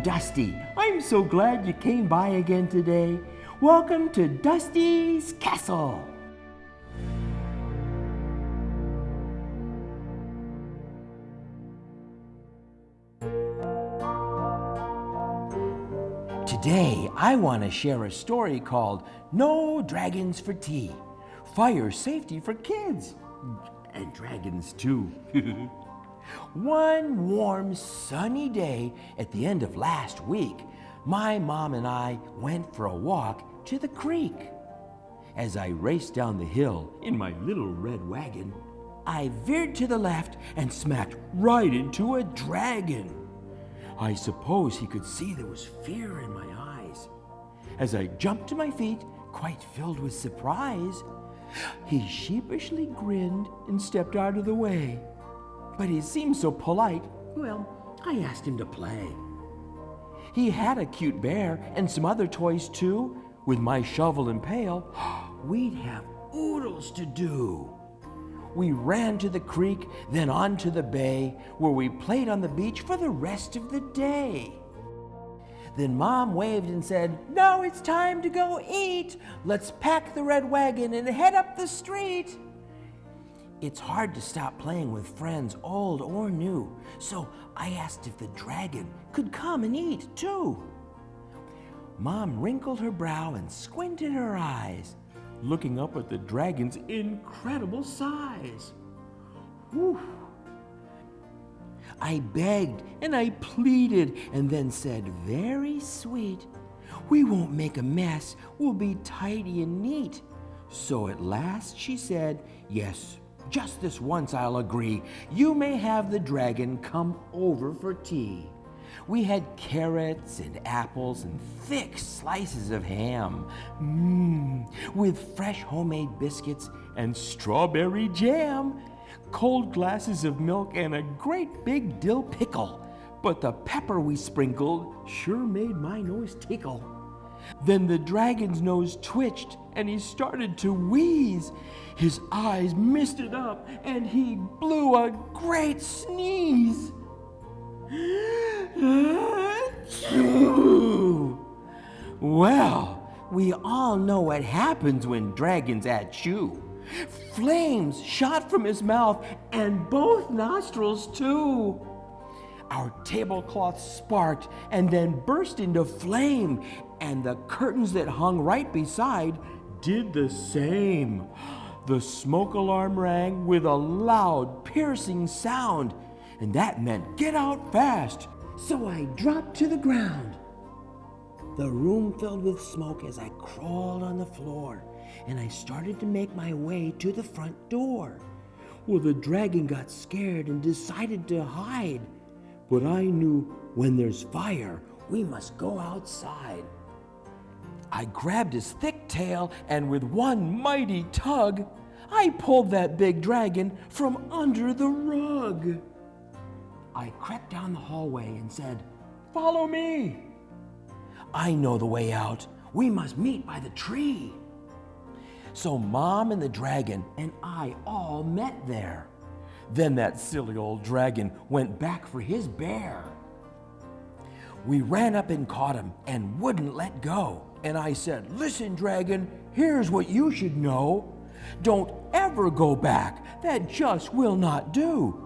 Dusty. I'm so glad you came by again today. Welcome to Dusty's Castle. Today, I want to share a story called No Dragons for Tea. Fire safety for kids. And dragons too. One warm, sunny day at the end of last week, my mom and I went for a walk to the creek. As I raced down the hill in my little red wagon, I veered to the left and smacked right into a dragon. I suppose he could see there was fear in my eyes. As I jumped to my feet, quite filled with surprise, he sheepishly grinned and stepped out of the way. But he seemed so polite, well, I asked him to play. He had a cute bear and some other toys too. With my shovel and pail, we'd have oodles to do. We ran to the creek, then on to the bay, where we played on the beach for the rest of the day. Then Mom waved and said, "Now it's time to go eat. Let's pack the red wagon and head up the street." It's hard to stop playing with friends, old or new, so I asked if the dragon could come and eat too. Mom wrinkled her brow and squinted her eyes, looking up at the dragon's incredible size. Whew. I begged and I pleaded and then said, very sweet, "We won't make a mess, we'll be tidy and neat." So at last she said, "Yes, just this once I'll agree. You may have the dragon come over for tea." We had carrots and apples and thick slices of ham, with fresh homemade biscuits and strawberry jam, cold glasses of milk and a great big dill pickle. But the pepper we sprinkled sure made my nose tickle. Then the dragon's nose twitched and he started to wheeze. His eyes misted up and he blew a great sneeze. Well, we all know what happens when dragons achoo. Flames shot from his mouth and both nostrils too. Our tablecloth sparked and then burst into flame, and the curtains that hung right beside did the same. The smoke alarm rang with a loud, piercing sound, and that meant get out fast. So I dropped to the ground. The room filled with smoke as I crawled on the floor, and I started to make my way to the front door. Well, the dragon got scared and decided to hide. But I knew when there's fire, we must go outside. I grabbed his thick tail, and with one mighty tug, I pulled that big dragon from under the rug. I crept down the hallway and said, "Follow me." "I know the way out. We must meet by the tree." So Mom and the dragon and I all met there. Then that silly old dragon went back for his bear. We ran up and caught him and wouldn't let go. And I said, "Listen, dragon, here's what you should know. Don't ever go back. That just will not do.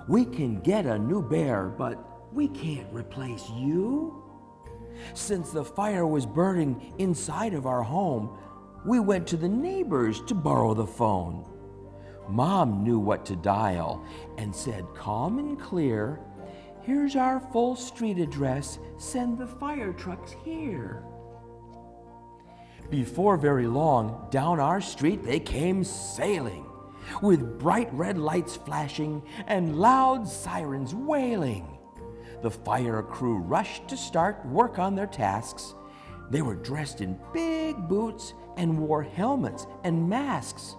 We can get a new bear, but we can't replace you." Since the fire was burning inside of our home, we went to the neighbors to borrow the phone. Mom knew what to dial and said, calm and clear, "Here's our full street address. Send the fire trucks here." Before very long, down our street they came sailing, with bright red lights flashing and loud sirens wailing. The fire crew rushed to start work on their tasks. They were dressed in big boots and wore helmets and masks.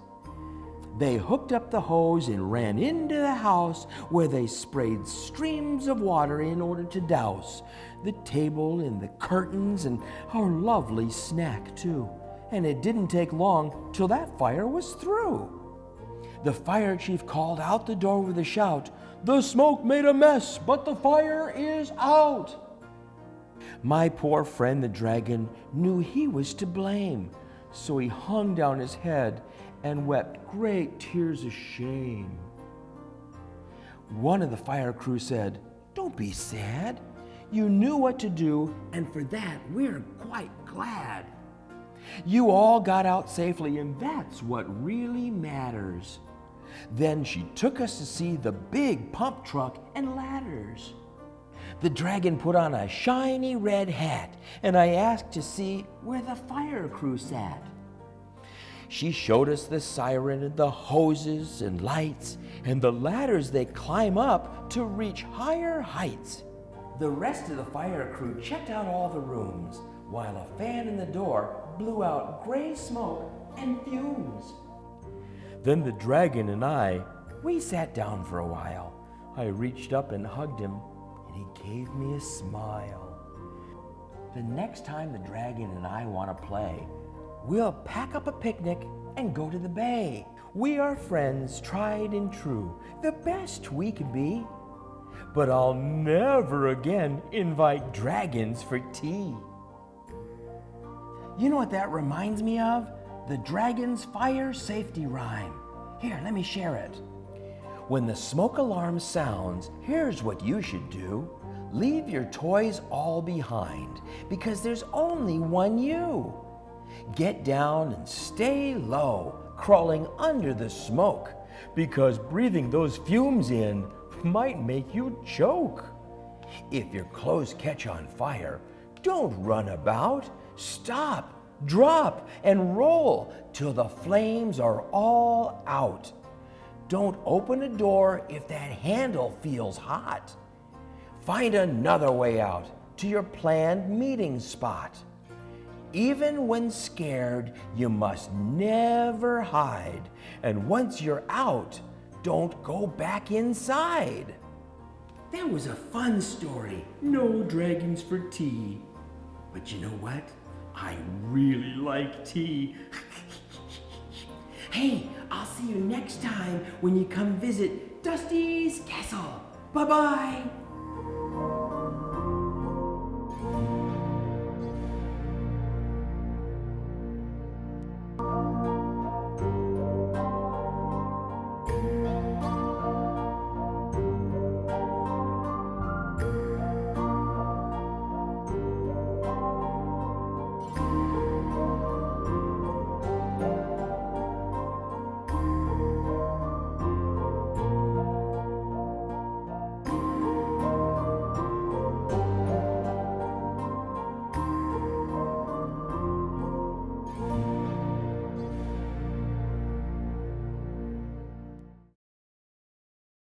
They hooked up the hose and ran into the house, where they sprayed streams of water in order to douse the table and the curtains and our lovely snack too. And it didn't take long till that fire was through. The fire chief called out the door with a shout, "The smoke made a mess, but the fire is out." My poor friend the dragon knew he was to blame, so he hung down his head and wept great tears of shame. One of the fire crew said, "Don't be sad. You knew what to do, and for that we're quite glad. You all got out safely, and that's what really matters." Then she took us to see the big pump truck and ladders. The dragon put on a shiny red hat, and I asked to see where the fire crew sat. She showed us the siren and the hoses and lights and the ladders they climb up to reach higher heights. The rest of the fire crew checked out all the rooms, while a fan in the door blew out gray smoke and fumes. Then the dragon and we sat down for a while. I reached up and hugged him, and he gave me a smile. The next time the dragon and I want to play, we'll pack up a picnic and go to the bay. We are friends, tried and true, the best we can be. But I'll never again invite dragons for tea. You know what that reminds me of? The dragon's fire safety rhyme. Here, let me share it. When the smoke alarm sounds, here's what you should do. Leave your toys all behind, because there's only one you. Get down and stay low, crawling under the smoke, because breathing those fumes in might make you choke. If your clothes catch on fire, don't run about. Stop, drop, and roll till the flames are all out. Don't open a door if that handle feels hot. Find another way out to your planned meeting spot. Even when scared, you must never hide. And once you're out, don't go back inside. That was a fun story. No dragons for tea. But you know what? I really like tea. Hey, I'll see you next time when you come visit Dusty's Castle. Bye-bye.